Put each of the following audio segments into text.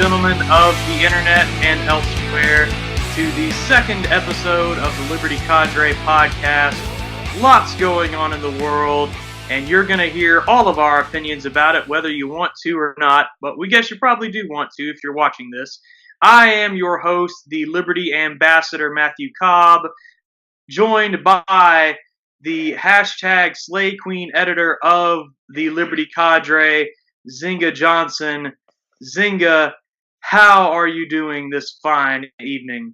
gentlemen of the internet and elsewhere, to the second episode of the Liberty Cadre Podcast. Lots going on in the world, and you're going to hear all of our opinions about it, whether you want to or not, but we guess you probably do want to if you're watching this. I am your host, the Liberty Ambassador, Matthew Cobb, joined by the hashtag Slay Queen editor of the Liberty Cadre, Nzinga Johnson. Nzinga, how are you doing this fine evening?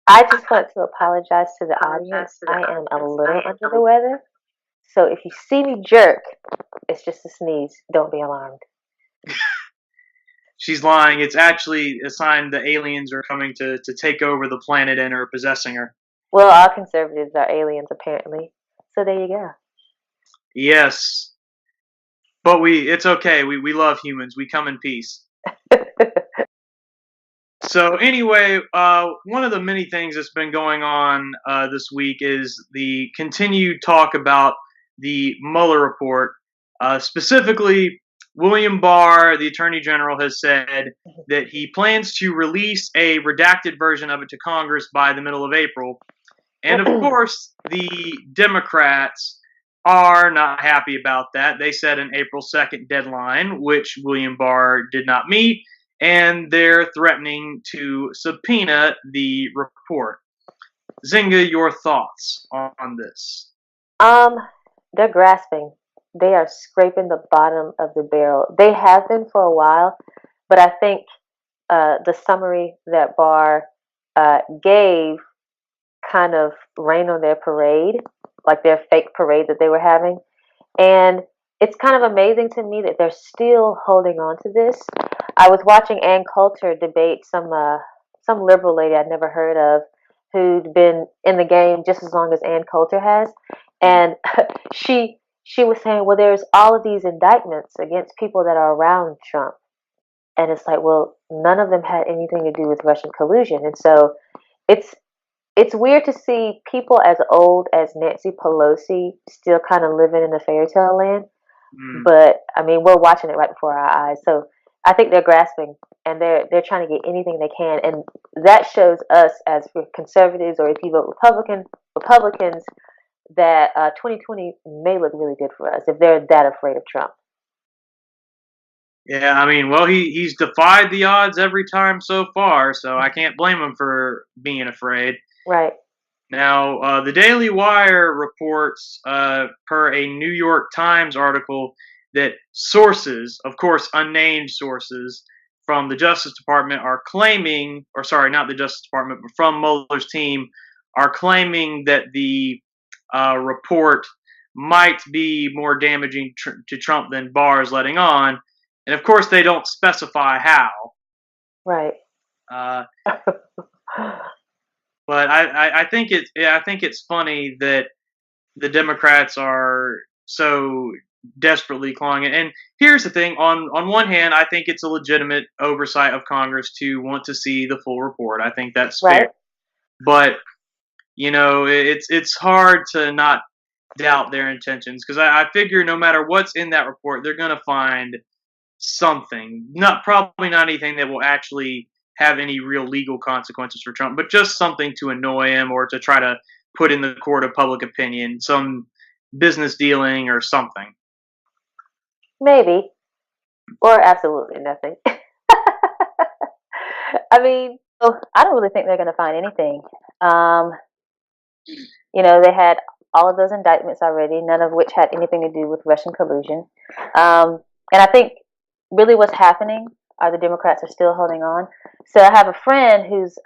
I just want to apologize to the audience. I am a little under the weather, so if you see me jerk, it's just a sneeze. Don't be alarmed. She's lying. It's actually a sign the aliens are coming to take over the planet and are possessing her. Well, all conservatives are aliens, apparently. So there you go. Yes. But it's okay. We love humans. We come in peace. So anyway, one of the many things that's been going on this week is the continued talk about the Mueller Report. Specifically, William Barr, the Attorney General, has said that he plans to release a redacted version of it to Congress by the middle of April. And of course, the Democrats are not happy about that. They set an April 2nd deadline, which William Barr did not meet, and they're threatening to subpoena the report. Nzinga, your thoughts on this? They're grasping. They are scraping the bottom of the barrel. They have been for a while, but I think the summary that Barr gave kind of rained on their parade, like their fake parade that they were having. And it's kind of amazing to me that they're still holding on to this. I was watching Ann Coulter debate some liberal lady I'd never heard of who'd been in the game just as long as Ann Coulter has. And she was saying, well, there's all of these indictments against people that are around Trump. And it's like, well, none of them had anything to do with Russian collusion. And so it's weird to see people as old as Nancy Pelosi still kind of living in a fairy tale land. But, I mean, we're watching it right before our eyes. So I think they're grasping, and they're trying to get anything they can. And that shows us as conservatives, or if you vote Republicans, that 2020 may look really good for us if they're that afraid of Trump. Yeah, I mean, well, he's defied the odds every time so far, so I can't blame him for being afraid. Right. Now, the Daily Wire reports, per a New York Times article, that sources, of course, unnamed sources from the Justice Department are claiming, or sorry, not the Justice Department, but from Mueller's team, are claiming that the report might be more damaging to Trump than Barr is letting on. And of course, they don't specify how. Right. But I think it's funny that the Democrats are so desperately clawing it. And here's the thing: on one hand, I think it's a legitimate oversight of Congress to want to see the full report. I think that's fair. But you know, it's hard to not doubt their intentions, because I figure no matter what's in that report, they're going to find something. Probably not anything that will actually have any real legal consequences for Trump, but just something to annoy him or to try to put in the court of public opinion, some business dealing or something. Maybe. Or absolutely nothing. I mean, I don't really think they're going to find anything. They had all of those indictments already, none of which had anything to do with Russian collusion. And I think really what's happening are the Democrats are still holding on. So I have a friend who's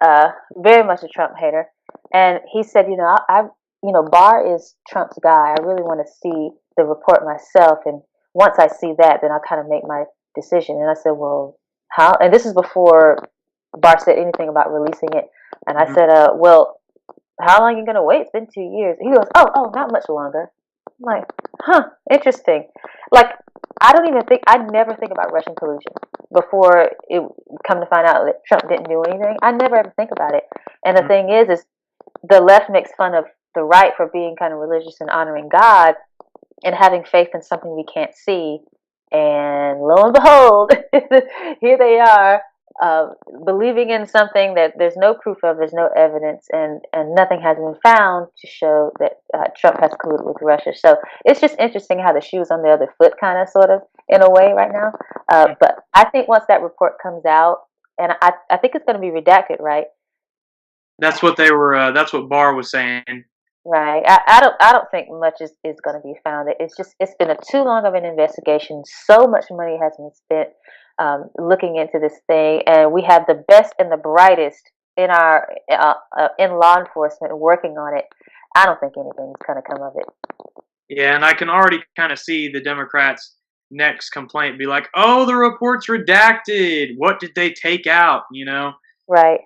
very much a Trump hater, and he said, Barr is Trump's guy. I really want to see the report myself, and once I see that, then I'll kind of make my decision. And I said, well, how? And this is before Barr said anything about releasing it. And I said, well, how long are you going to wait? It's been 2 years. He goes, oh, not much longer. I'm like, interesting. Like, I never think about Russian collusion before it come to find out that Trump didn't do anything. I never ever think about it. And the thing is the left makes fun of the right for being kind of religious and honoring God and having faith in something we can't see. And lo and behold, here they are believing in something that there's no proof of, there's no evidence, and nothing has been found to show that Trump has colluded with Russia. So it's just interesting how the shoe's on the other foot, kind of, sort of, in a way, right now. But I think once that report comes out, and I think it's going to be redacted, right? That's what they were. That's what Barr was saying. Right. I don't think much is going to be found. It's been too long of an investigation. So much money has been spent looking into this thing, and we have the best and the brightest in our in law enforcement working on it. I don't think anything's going to come of it. Yeah, and I can already kind of see the Democrats' next complaint be like, "Oh, the report's redacted. What did they take out?" You know. Right.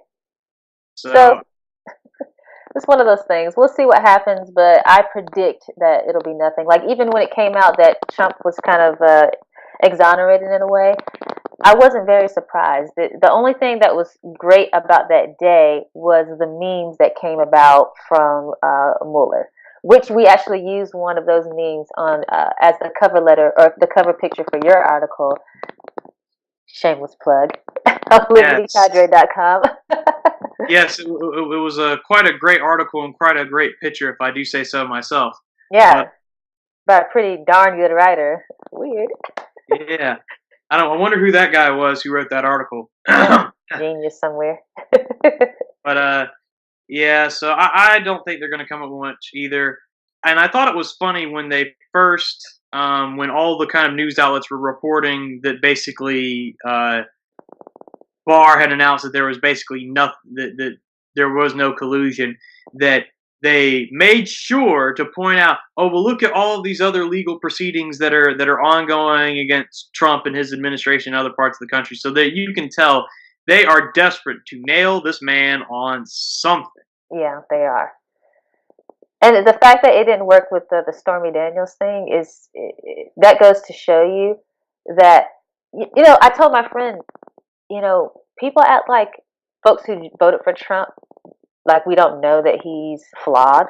So it's one of those things. We'll see what happens, but I predict that it'll be nothing. Like, even when it came out that Trump was kind of exonerated in a way, I wasn't very surprised. The only thing that was great about that day was the memes that came about from Mueller, which we actually used one of those memes on as the cover letter or the cover picture for your article. Shameless plug on LibertyCadre.com. Yes, it was quite a great article and quite a great picture, if I do say so myself. Yeah, by a pretty darn good writer. Weird. Yeah. I wonder who that guy was who wrote that article. Genius somewhere. But yeah, so I don't think they're going to come up with much either. And I thought it was funny when they first, when all the kind of news outlets were reporting that basically Barr had announced that there was basically nothing, that there was no collusion, that they made sure to point out, oh, well, look at all of these other legal proceedings that are ongoing against Trump and his administration in other parts of the country, so that you can tell they are desperate to nail this man on something. Yeah, they are. And the fact that it didn't work with the Stormy Daniels thing that goes to show you that, I told my friend, people act like folks who voted for Trump, like we don't know that he's flawed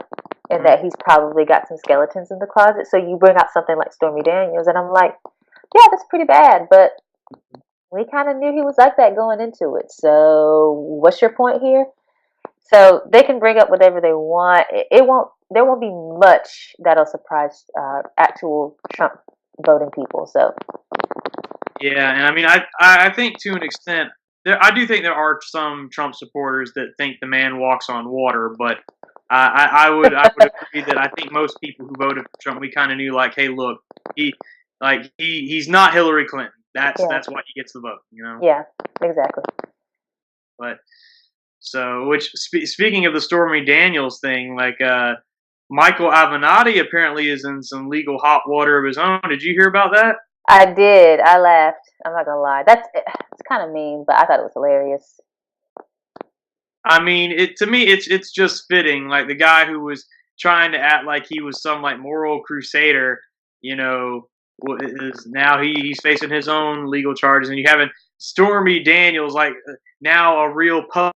and that he's probably got some skeletons in the closet. So you bring out something like Stormy Daniels, and I'm like, yeah, that's pretty bad, but we kind of knew he was like that going into it. So what's your point here? So they can bring up whatever they want. There won't be much that'll surprise actual Trump voting people. So yeah, and I mean, I think to an extent, I do think there are some Trump supporters that think the man walks on water, but I would agree that I think most people who voted for Trump, we kind of knew, like, hey, look, he's not Hillary Clinton. That's why he gets the vote, Yeah, exactly. But so, speaking of the Stormy Daniels thing, like Michael Avenatti apparently is in some legal hot water of his own. Did you hear about that? I did. I laughed. I'm not gonna lie. It's kind of mean, but I thought it was hilarious. I mean, to me, it's just fitting. Like, the guy who was trying to act like he was some, like, moral crusader, is now he's facing his own legal charges, and you have Stormy Daniels, like, now a real public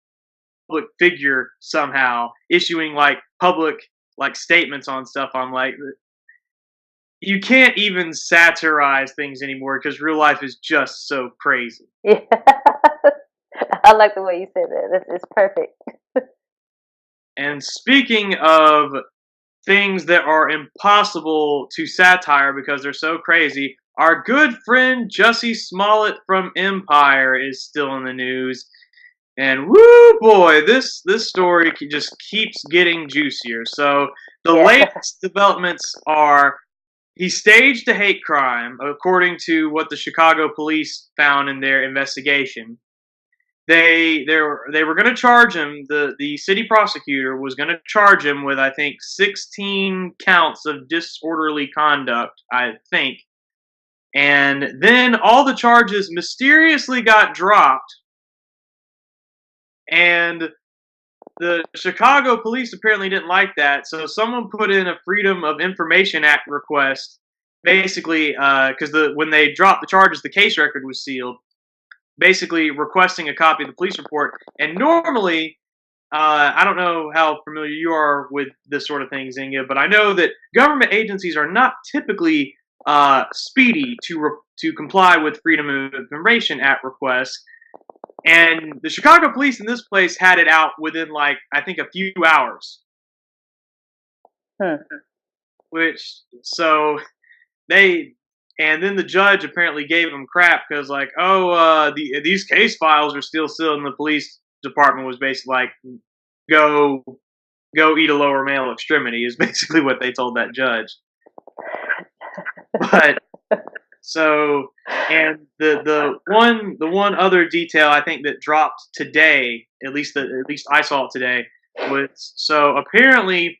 figure somehow, issuing, like, public, like, statements on stuff. I'm like, you can't even satirize things anymore because real life is just so crazy. Yeah. I like the way you said that. It's perfect. And speaking of things that are impossible to satire because they're so crazy, our good friend Jussie Smollett from Empire is still in the news. And woo boy, this story just keeps getting juicier. So the latest developments are he staged a hate crime, according to what the Chicago police found in their investigation. They were going to charge him. The city prosecutor was going to charge him with, I think, 16 counts of disorderly conduct, I think. And then all the charges mysteriously got dropped. And the Chicago police apparently didn't like that, so someone put in a Freedom of Information Act request, basically, because when they dropped the charges, the case record was sealed, basically requesting a copy of the police report. And normally, I don't know how familiar you are with this sort of thing, Nzinga, but I know that government agencies are not typically speedy to comply with Freedom of Information Act requests. And the Chicago police in this place had it out within, like, I think a few hours. Hmm. Which, so they, and then the judge apparently gave them crap because, like, these case files are still in the police department. Was basically like, go eat a lower male extremity is basically what they told that judge. But so, and the one other detail I think that dropped today, at least I saw it today, was, so apparently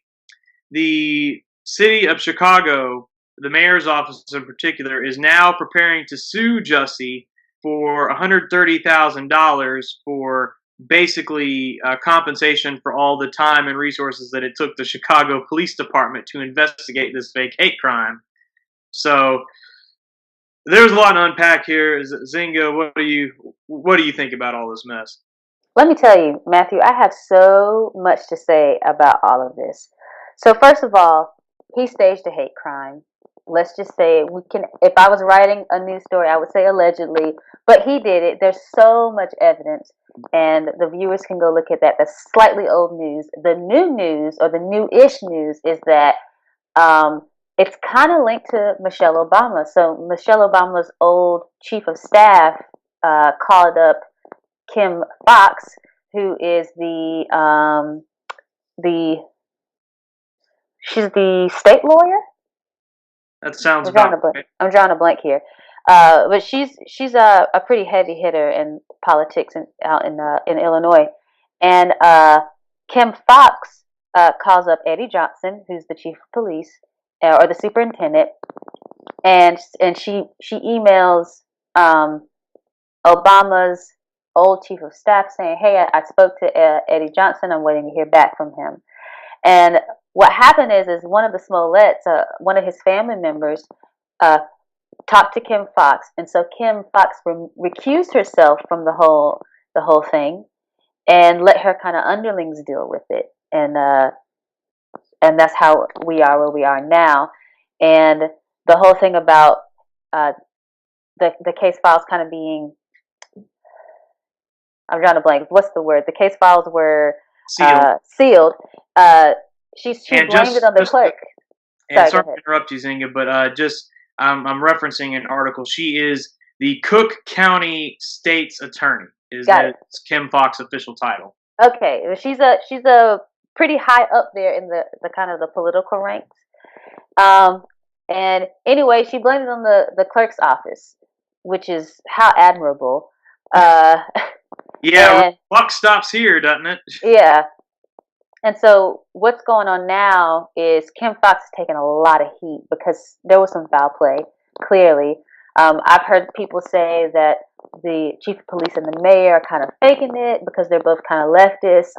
the city of Chicago, the mayor's office in particular, is now preparing to sue Jussie for $130,000 for basically compensation for all the time and resources that it took the Chicago Police Department to investigate this fake hate crime. So there's a lot to unpack here. Nzinga, what do you think about all this mess? Let me tell you, Matthew, I have so much to say about all of this. So first of all, he staged a hate crime. Let's just say we can, if I was writing a news story, I would say allegedly, but he did it. There's so much evidence, and the viewers can go look at that. The slightly old news. The new news, or the new-ish news, is that it's kind of linked to Michelle Obama. So Michelle Obama's old chief of staff called up Kim Fox, who is she's the state lawyer. That sounds about right. I'm drawing a blank here, but she's a pretty heavy hitter in politics out in Illinois, and Kim Fox calls up Eddie Johnson, who's the chief of police or the superintendent, and she emails Obama's old chief of staff saying, "Hey, I spoke to Eddie Johnson. I'm waiting to hear back from him." And what happened is one of the Smolletts, one of his family members, talked to Kim Fox, and so Kim Fox recused herself from the whole thing, and let her kind of underlings deal with it, and that's how we are where we are now. And the whole thing about the case files kind of being, I'm drawing a blank. What's the word? The case files were sealed. She blamed it on the clerk. And sorry to interrupt you, Nzinga, but I'm referencing an article. She is the Cook County State's Attorney. Is Kim Fox's official title? Okay, she's a pretty high up there in the kind of the political ranks. And anyway, she blamed it on the clerk's office, which is how admirable. Yeah, buck stops here, doesn't it? Yeah. And so what's going on now is Kim Fox is taking a lot of heat because there was some foul play, clearly. I've heard people say that the chief of police and the mayor are kind of faking it because they're both kind of leftists.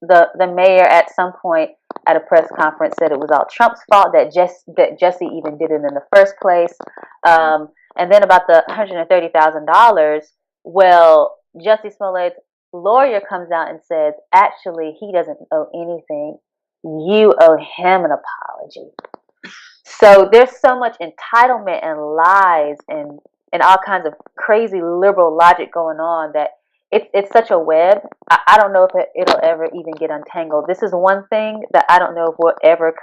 The mayor at some point at a press conference said it was all Trump's fault, that Jussie even did it in the first place. And then about the $130,000, well, Jussie Smollett's lawyer comes out and says, actually, he doesn't owe anything. You owe him an apology. So there's so much entitlement and lies and all kinds of crazy liberal logic going on that it's such a web. I don't know if it'll ever even get untangled. This is one thing that I don't know if we'll ever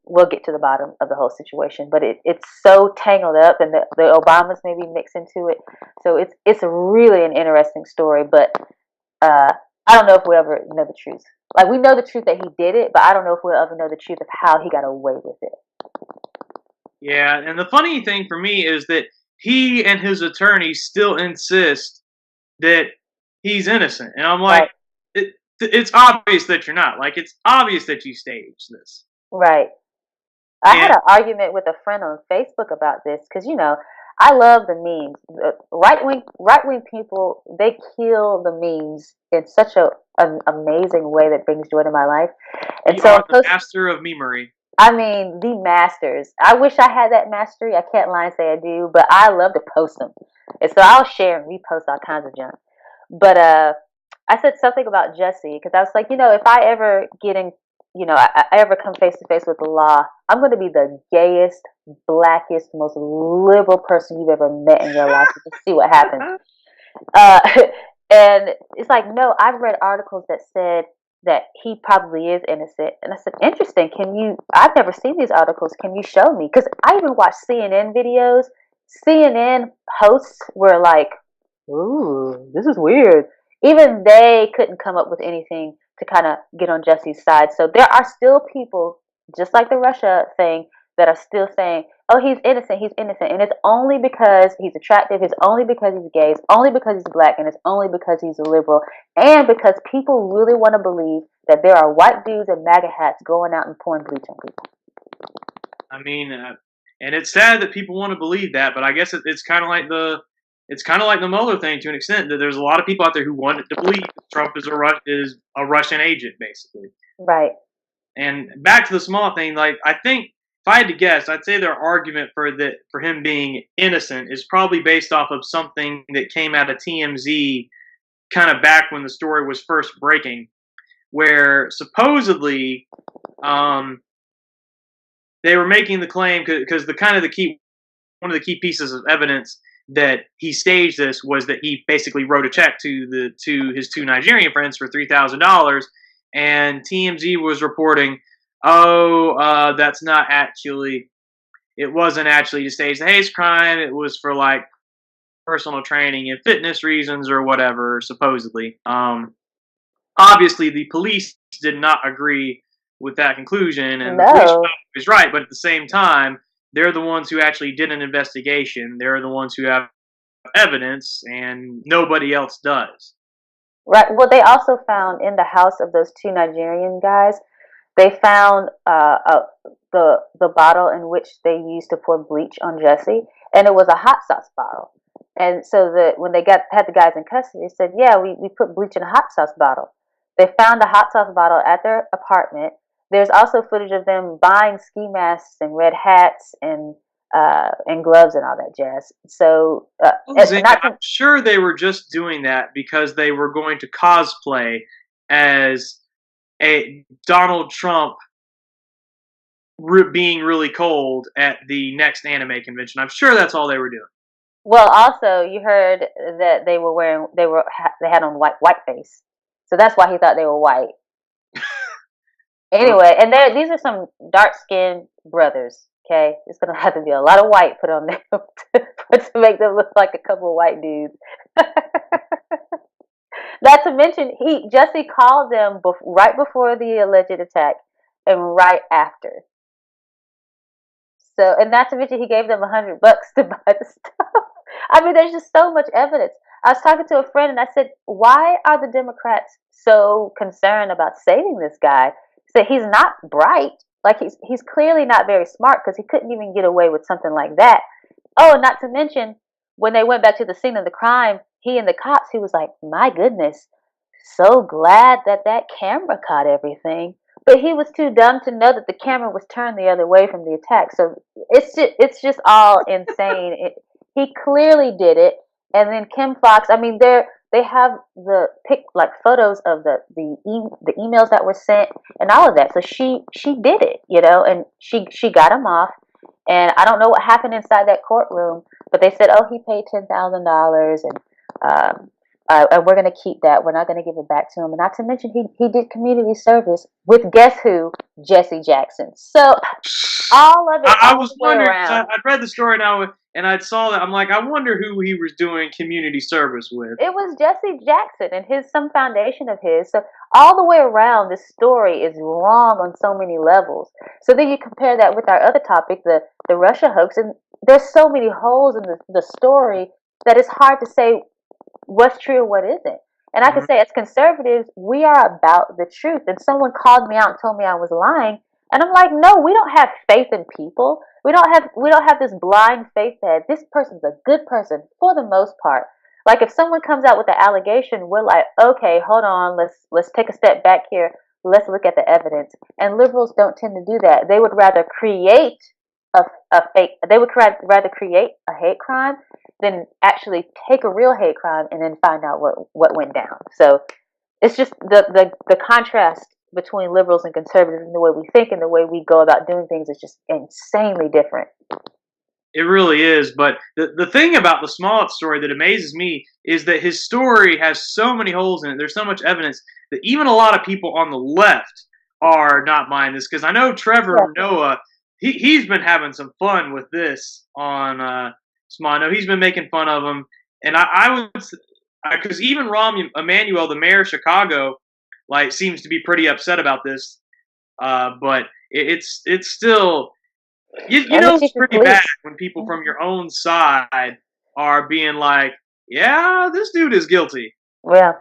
we'll get to the bottom of the whole situation, but it's so tangled up, and the Obamas maybe mix into it. So it's really an interesting story, but I don't know if we'll ever know the truth. Like, we know the truth that he did it, but I don't know if we'll ever know the truth of how he got away with it. Yeah, and the funny thing for me is that he and his attorney still insist that he's innocent, and I'm like, right. It's obvious that you're not. Like, it's obvious that you staged this. Right. I had an argument with a friend on Facebook about this because, I love the memes. Right wing people, they kill the memes in such an amazing way that brings joy to my life. And you are the master of memery. I mean, the masters. I wish I had that mastery. I can't lie and say I do, but I love to post them. And so I'll share and repost all kinds of junk. But I said something about Jussie because I was like, if I ever get in, I ever come face to face with the law, I'm going to be the gayest, blackest, most liberal person you've ever met in your life. Just see what happens. Uh, and it's like, no, I've read articles that said that he probably is innocent. And I said, interesting. I've never seen these articles. Can you show me? Because I even watched CNN videos. CNN hosts were like, ooh, this is weird. Even they couldn't come up with anything to kind of get on Jesse's side. So there are still people, just like the Russia thing, that are still saying, oh, he's innocent. And it's only because he's attractive, it's only because he's gay, it's only because he's black, and it's only because he's a liberal, and because people really want to believe that there are white dudes in MAGA hats going out and pouring bleach on people. I mean, and it's sad that people want to believe that, but I guess it's kind of like the Mueller thing to an extent, that there's a lot of people out there who want to believe Trump is a Russian agent, basically. Right. And back to the Smollett thing, like, I think if I had to guess, I'd say their argument for him being innocent is probably based off of something that came out of TMZ kind of back when the story was first breaking, where supposedly they were making the claim because one of the key pieces of evidence that he staged this was that he basically wrote a check to his two Nigerian friends for $3,000, and TMZ was reporting, that's not actually, it wasn't actually to stage the hate crime. It was for like personal training and fitness reasons or whatever, supposedly. Obviously, the police did not agree with that conclusion, and the police was right. But at the same time, they're the ones who actually did an investigation. They're the ones who have evidence, and nobody else does. Right. Well, they also found in the house of those two Nigerian guys, they found the bottle in which they used to pour bleach on Jussie, and it was a hot sauce bottle. And so when they had the guys in custody, they said, yeah, we put bleach in a hot sauce bottle. They found the hot sauce bottle at their apartment. There's also footage of them buying ski masks and red hats and gloves and all that jazz. So I'm sure they were just doing that because they were going to cosplay as a Donald Trump being really cold at the next anime convention. I'm sure that's all they were doing. Well, also you heard that they had on whiteface, so that's why he thought they were white. Anyway, and these are some dark-skinned brothers. Okay, it's gonna have to be a lot of white put on them to make them look like a couple of white dudes. Not to mention, Jussie called them right before the alleged attack and right after. So, and not to mention, he gave them $100 to buy the stuff. I mean, there's just so much evidence. I was talking to a friend and I said, why are the Democrats so concerned about saving this guy? He said, he's not bright. Like, he's clearly not very smart because he couldn't even get away with something like that. Oh, not to mention, when they went back to the scene of the crime, he and the cops, he was like, my goodness, so glad that camera caught everything. But he was too dumb to know that the camera was turned the other way from the attack. So it's just all insane. He clearly did it. And then Kim Foxx, I mean, they have the photos of the emails that were sent and all of that. So she did it, and she got him off. And I don't know what happened inside that courtroom, but they said, oh, he paid $10,000 and we're going to keep that. We're not going to give it back to him. And not to mention, he did community service with, guess who? Jesse Jackson. So all of it. I was wondering. I'd read the story now, and I saw that. I'm like, I wonder who he was doing community service with. It was Jesse Jackson and some foundation of his. So all the way around, this story is wrong on so many levels. So then you compare that with our other topic, the Russia hoax, and there's so many holes in the story that it's hard to say what's true and what isn't. And I can say, as conservatives, we are about the truth. And someone called me out and told me I was lying, and I'm like, no, we don't have faith in people. We don't have this blind faith that this person's a good person for the most part. Like, if someone comes out with an allegation, we're like, okay, hold on, let's take a step back here. Let's look at the evidence. And liberals don't tend to do that. They would rather create they would rather create a hate crime than actually take a real hate crime and then find out what went down. So it's just the contrast between liberals and conservatives and the way we think and the way we go about doing things is just insanely different. It really is. But the thing about the Smollett story that amazes me is that his story has so many holes in it. There's so much evidence that even a lot of people on the left are not buying this. Because I know Trevor Yeah. Noah, he's been having some fun with this on Smollett. I know he's been making fun of him. And I was, because even Rahm Emanuel, the mayor of Chicago, like seems to be pretty upset about this. But it's still you And the know chief it's of pretty bad police. when people from your own side are being like, yeah, this dude is guilty. Yeah.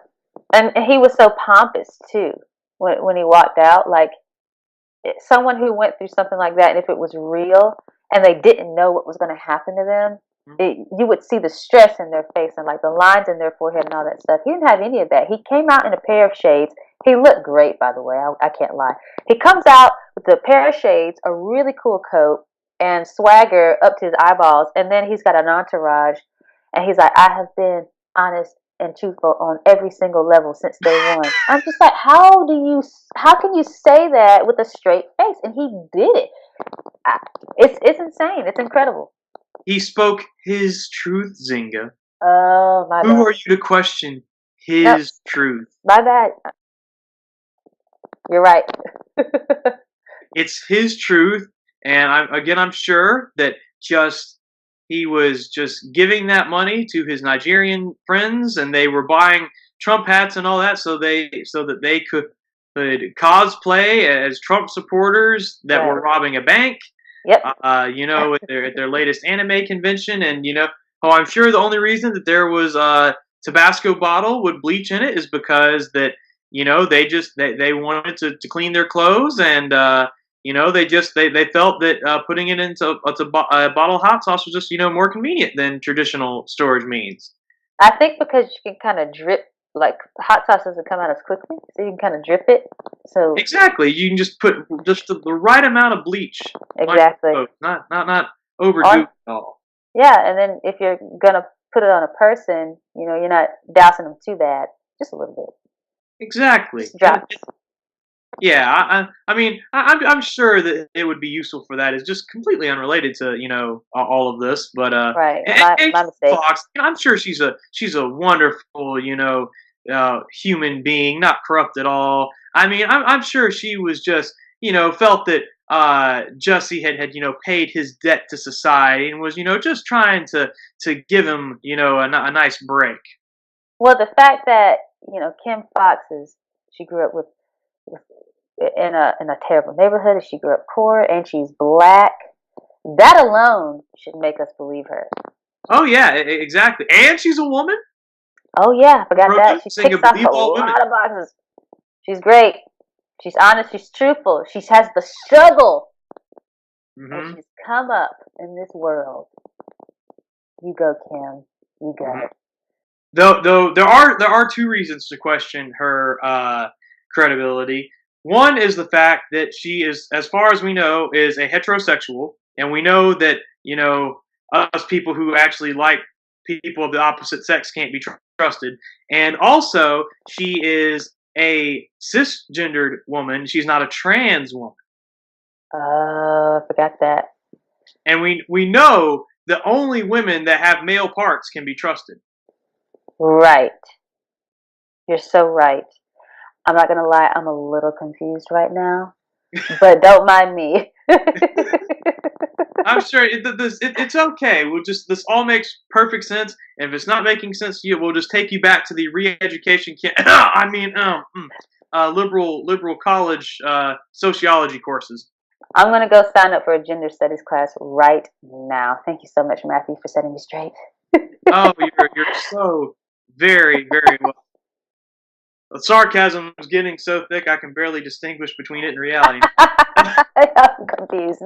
And he was so pompous too when he walked out. Like someone who went through something like that, and if it was real and they didn't know what was going to happen to them, you would see the stress in their face and like the lines in their forehead and all that stuff. He didn't have any of that. He came out in a pair of shades. He looked great, by the way. I can't lie. He comes out with a pair of shades, a really cool coat, and swagger up to his eyeballs. And then he's got an entourage, and he's like, "I have been honest and truthful on every single level since day one." I'm just like, how can you say that with a straight face? And he did it. It's insane. It's incredible. He spoke his truth, Nzinga. Oh, my Who bad. are you to question No, his truth? my bad. You're right. It's his truth, and I'm sure that just he was just giving that money to his Nigerian friends, and they were buying Trump hats and all that, so that they could cosplay as Trump supporters that were Right. robbing a bank. Yep. At their latest anime convention, and I'm sure the only reason that there was a Tabasco bottle with bleach in it is because that they wanted to clean their clothes, and they felt that putting it into a bottle of hot sauce was just more convenient than traditional storage means. I think because you can kind of drip, like hot sauce doesn't come out as quickly, so you can kind of drip it. So Exactly, you can just put just the right amount of bleach on your exactly. clothes, not overdo On it at all. Yeah, and then if you're gonna put it on a person, you're not dousing them too bad, just a little bit, Exactly. just drops. Yeah, I'm sure that it would be useful for that. It's just completely unrelated to all of this, but Right. and My mistake. Fox, I'm sure she's a wonderful human being, not corrupt at all. I'm sure she was just felt that Jussie had paid his debt to society and was just trying to give him a nice break. Well, the fact that Kim Fox she grew up with in a terrible neighborhood, and she grew up poor, and she's black. That alone should make us believe her. Oh yeah, exactly, and she's a woman. Oh yeah, I forgot that. She Saying ticks off believe a all women. lot of boxes. She's great. She's honest. She's truthful. She has the struggle, and she's come up in this world. You go, Kim. You go. Mm-hmm. Though there are two reasons to question her credibility. One is the fact that she is, as far as we know, is a heterosexual, and we know that us people who actually like people of the opposite sex can't be trusted. And also, she is a cisgendered woman. She's not a trans woman. I forgot that. And we know that only women that have male parts can be trusted. Right. You're so right. I'm not gonna lie, I'm a little confused right now, but don't mind me. I'm sure it's okay. This all makes perfect sense. And if it's not making sense to you, we'll just take you back to the re-education liberal college sociology courses. I'm gonna go sign up for a gender studies class right now. Thank you so much, Matthew, for setting me straight. Oh, you're so very, very well. The sarcasm is getting so thick I can barely distinguish between it and reality. I'm confused.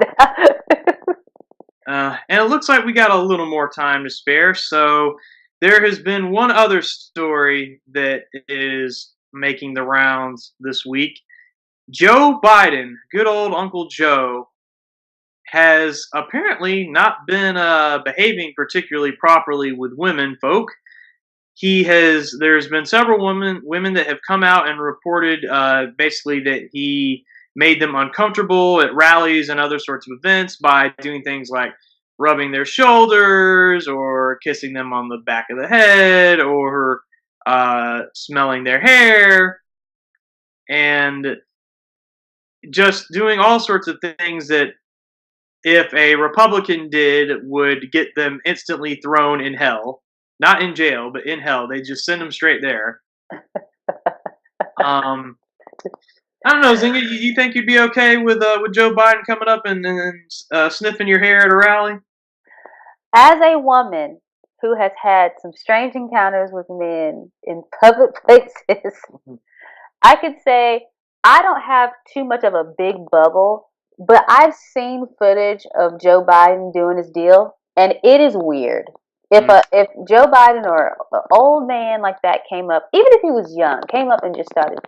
And it looks like we got a little more time to spare, so there has been one other story that is making the rounds this week. Joe Biden, good old Uncle Joe, has apparently not been behaving particularly properly with women folk. There's been several women that have come out and reported basically that he made them uncomfortable at rallies and other sorts of events by doing things like rubbing their shoulders or kissing them on the back of the head or smelling their hair and just doing all sorts of things that if a Republican did would get them instantly thrown in hell. Not in jail, but in hell. They just send them straight there. Um, I don't know, Zinga. You think you'd be okay with Joe Biden coming up and sniffing your hair at a rally? As a woman who has had some strange encounters with men in public places, I could say I don't have too much of a big bubble, but I've seen footage of Joe Biden doing his deal, and it is weird. If Joe Biden or an old man like that came up, even if he was young, came up and just started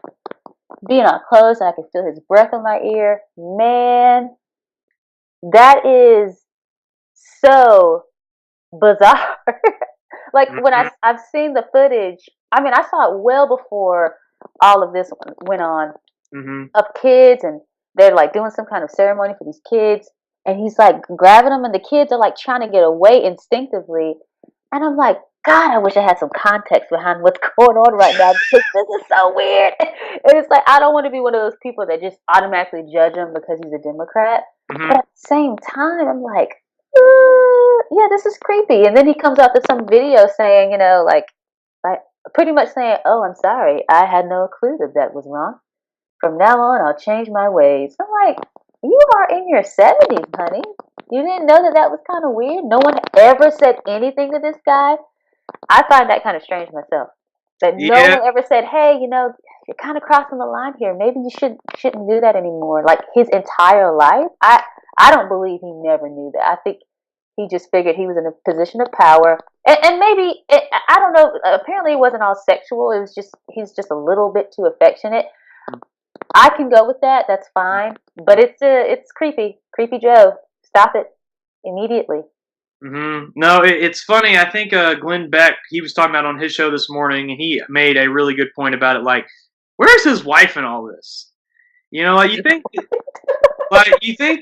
being on close, and I could feel his breath in my ear, man, that is so bizarre. Like when I've seen the footage, I mean, I saw it well before all of this went on of kids, and they're like doing some kind of ceremony for these kids, and he's like grabbing them, and the kids are like trying to get away instinctively, and I'm like, God, I wish I had some context behind what's going on right now because this is so weird. And it's like I don't want to be one of those people that just automatically judge him because he's a Democrat, but at the same time, I'm like, yeah, this is creepy. And then he comes out to some video saying, like pretty much saying, oh, I'm sorry. I had no clue that was wrong. From now on, I'll change my ways. I'm like, you are in your 70s, honey. You didn't know that was kind of weird? No one ever said anything to this guy? I find that kind of strange myself. That no one ever said, hey, you're kind of crossing the line here. Maybe you shouldn't do that anymore. Like his entire life? I don't believe he never knew that. I think he just figured he was in a position of power. And maybe, I don't know, apparently it wasn't all sexual. It was just, he's just a little bit too affectionate. I can go with that. That's fine. But it's creepy. Creepy Joe. Stop it immediately. No, it's funny. I think Glenn Beck, he was talking about on his show this morning, and he made a really good point about it. Like, where's his wife in all this? Like you think,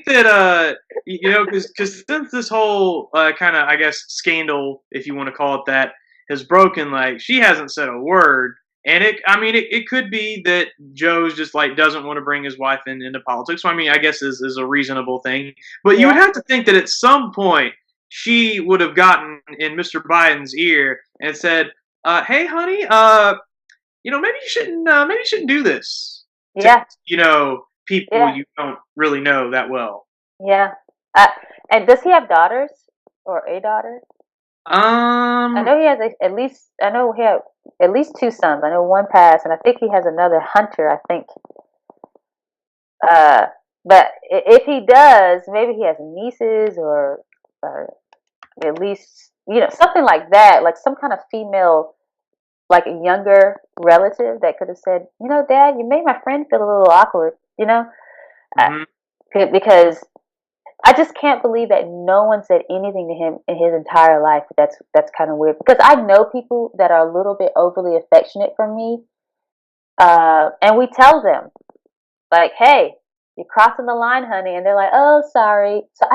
that because since this whole kind of, I guess, scandal, if you want to call it that, has broken, like she hasn't said a word. And it could be that Joe's just like doesn't want to bring his wife into politics. So, I mean, I guess is a reasonable thing. But you would have to think that at some point she would have gotten in Mr. Biden's ear and said, "Hey, honey, maybe you shouldn't do this." Yeah. To, people you don't really know that well. Yeah. And does he have daughters or a daughter? I know he has at least. I know he had at least 2 sons. I know one passed, and I think he has another, Hunter. I think. But if he does, maybe he has nieces or at least something like that, like some kind of female, like a younger relative that could have said, Dad, you made my friend feel a little awkward, because I just can't believe that no one said anything to him in his entire life. That's kind of weird because I know people that are a little bit overly affectionate from me, and we tell them like, "Hey, you're crossing the line, honey," and they're like, "Oh, sorry." So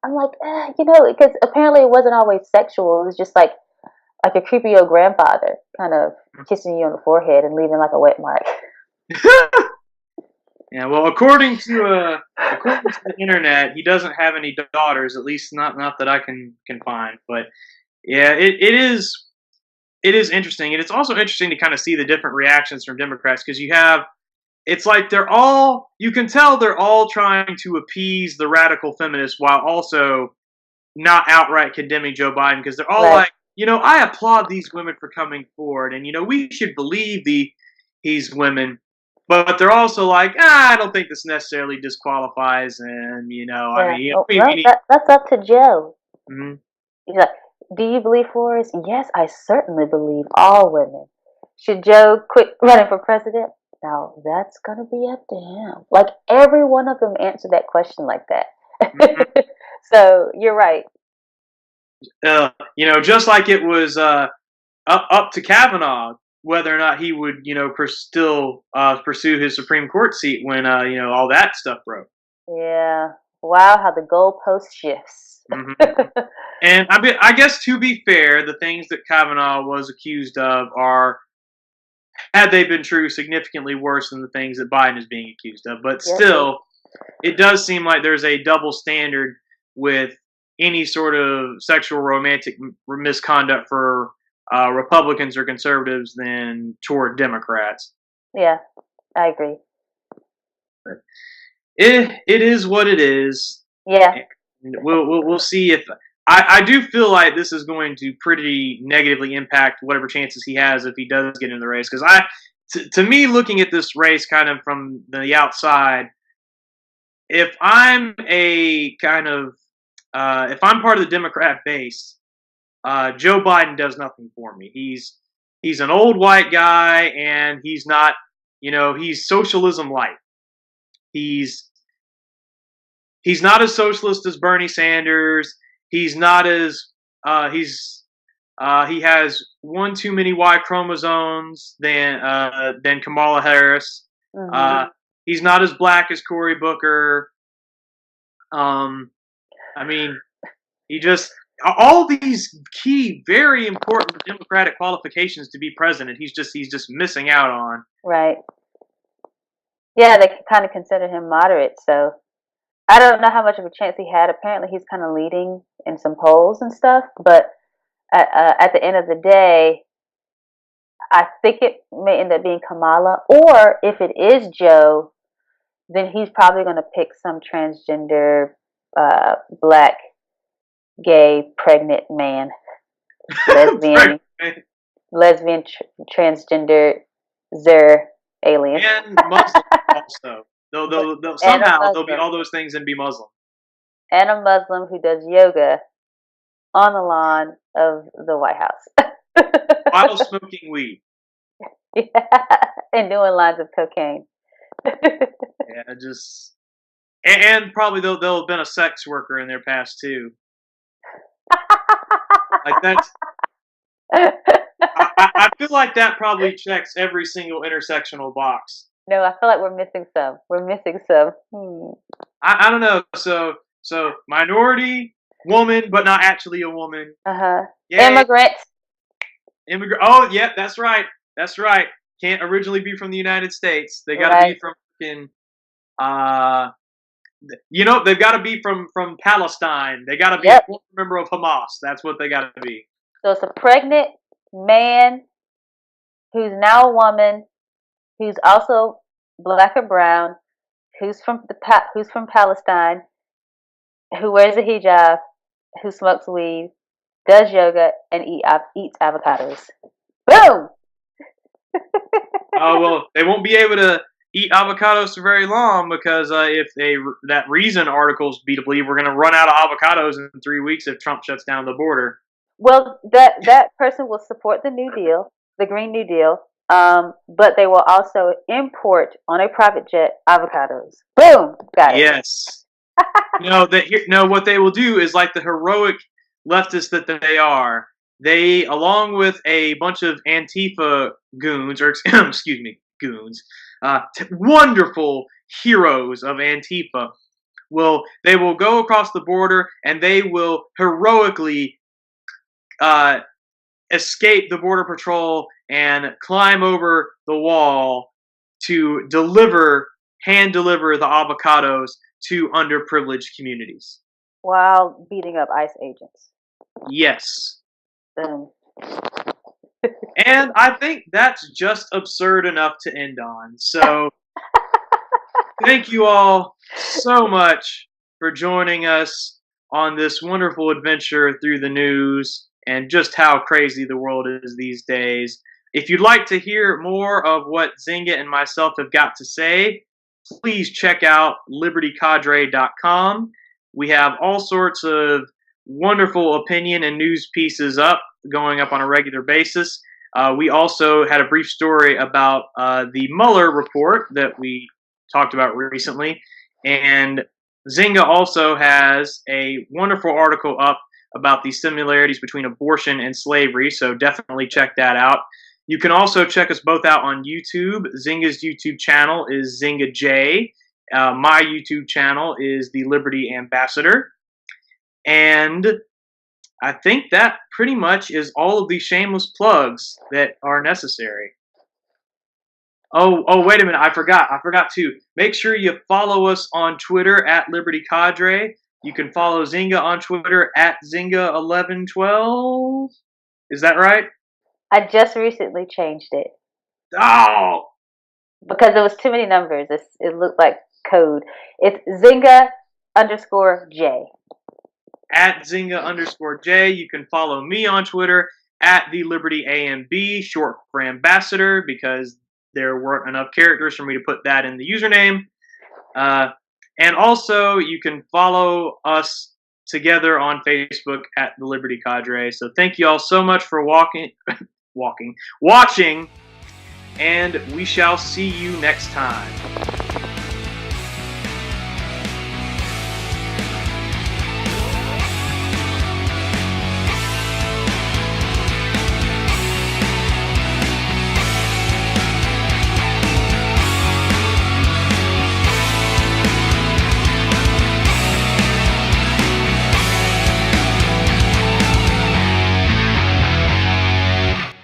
I'm like, because apparently it wasn't always sexual. It was just like a creepy old grandfather kind of kissing you on the forehead and leaving like a wet mark. Yeah, well, according to the internet, he doesn't have any daughters, at least not that I can find. But yeah, it is interesting, and it's also interesting to kind of see the different reactions from Democrats because it's like you can tell they're all trying to appease the radical feminists while also not outright condemning Joe Biden because they're all like, I applaud these women for coming forward, and we should believe these women. But they're also like, I don't think this necessarily disqualifies him, that's up to Joe. Mm-hmm. He's like, do you believe Flores? Yes, I certainly believe all women. Should Joe quit running for president? Now, that's going to be up to him. Like, every one of them answered that question like that. Mm-hmm. So, you're right. Just like it was up to Kavanaugh whether or not he would, still pursue his Supreme Court seat when, all that stuff broke. Yeah. Wow, how the goalpost shifts. Mm-hmm. And I guess to be fair, the things that Kavanaugh was accused of are, had they been true, significantly worse than the things that Biden is being accused of. But Yep. still, it does seem like there's a double standard with any sort of sexual romantic misconduct for Republicans or conservatives than toward Democrats. Yeah, I agree. It is what it is. Yeah. And we'll see if I do feel like this is going to pretty negatively impact whatever chances he has if he does get in the race. Because to me, looking at this race kind of from the outside, if I'm a kind of if I'm part of the Democrat base, Joe Biden does nothing for me. He's an old white guy, and he's not, he's socialism light. He's not as socialist as Bernie Sanders. He's not as he has one too many Y chromosomes than Kamala Harris. Mm-hmm. He's not as black as Cory Booker. I mean, he just all these key, very important Democratic qualifications to be president. He's just missing out on. Right. Yeah, they kind of consider him moderate, so I don't know how much of a chance he had. Apparently, he's kind of leading in some polls and stuff, but at the end of the day, I think it may end up being Kamala, or if it is Joe, then he's probably going to pick some transgender, black, gay, pregnant man, lesbian, transgender, alien, and Muslim also. They'll somehow they'll be all those things and be Muslim. And a Muslim who does yoga on the lawn of the White House while smoking weed. Yeah, and doing lines of cocaine. Yeah, and probably they'll have been a sex worker in their past too. Like that's. I feel like that probably checks every single intersectional box. No, I feel like we're missing some. I don't know. So minority, woman, but not actually a woman. Immigrant. Oh, yeah, that's right. Can't originally be from the United States. They got to be from they've got to be from Palestine. They got to be a member of Hamas. That's what they got to be. So it's a pregnant man who's now a woman, who's also black or brown, who's from Palestine, who wears a hijab, who smokes weed, does yoga, and eats avocados. Boom! Oh, well, they won't be able to eat avocados for very long because if that Reason articles be to believe, we're going to run out of avocados in 3 weeks if Trump shuts down the border. Well, that person will support the New Deal, the Green New Deal, but they will also import on a private jet avocados. Boom! Got it. Yes. What they will do is, like the heroic leftists that they are, they, along with a bunch of Antifa goons, wonderful heroes of Antifa, they will go across the border and they will heroically escape the border patrol and climb over the wall to hand deliver the avocados to underprivileged communities. While beating up ICE agents. Yes. And I think that's just absurd enough to end on. So thank you all so much for joining us on this wonderful adventure through the news and just how crazy the world is these days. If you'd like to hear more of what Nzinga and myself have got to say, please check out libertycadre.com. We have all sorts of wonderful opinion and news pieces going up on a regular basis. We also had a brief story about the Mueller Report that we talked about recently. And Nzinga also has a wonderful article up about the similarities between abortion and slavery, so definitely check that out. You can also check us both out on YouTube. Nzinga's YouTube channel is Nzinga J. My YouTube channel is the Liberty Ambassador. And I think that pretty much is all of the shameless plugs that are necessary. Oh, wait a minute. I forgot to make sure you follow us on Twitter at Liberty Cadre. You can follow Nzinga on Twitter at Nzinga1112. Is that right? I just recently changed it. Oh! Because there was too many numbers. It looked like code. It's Nzinga_J. At Nzinga_J. You can follow me on Twitter at the Liberty AMB, short for ambassador, because there weren't enough characters for me to put that in the username. And also, you can follow us together on Facebook at the Liberty Cadre. So thank you all so much for watching, and we shall see you next time.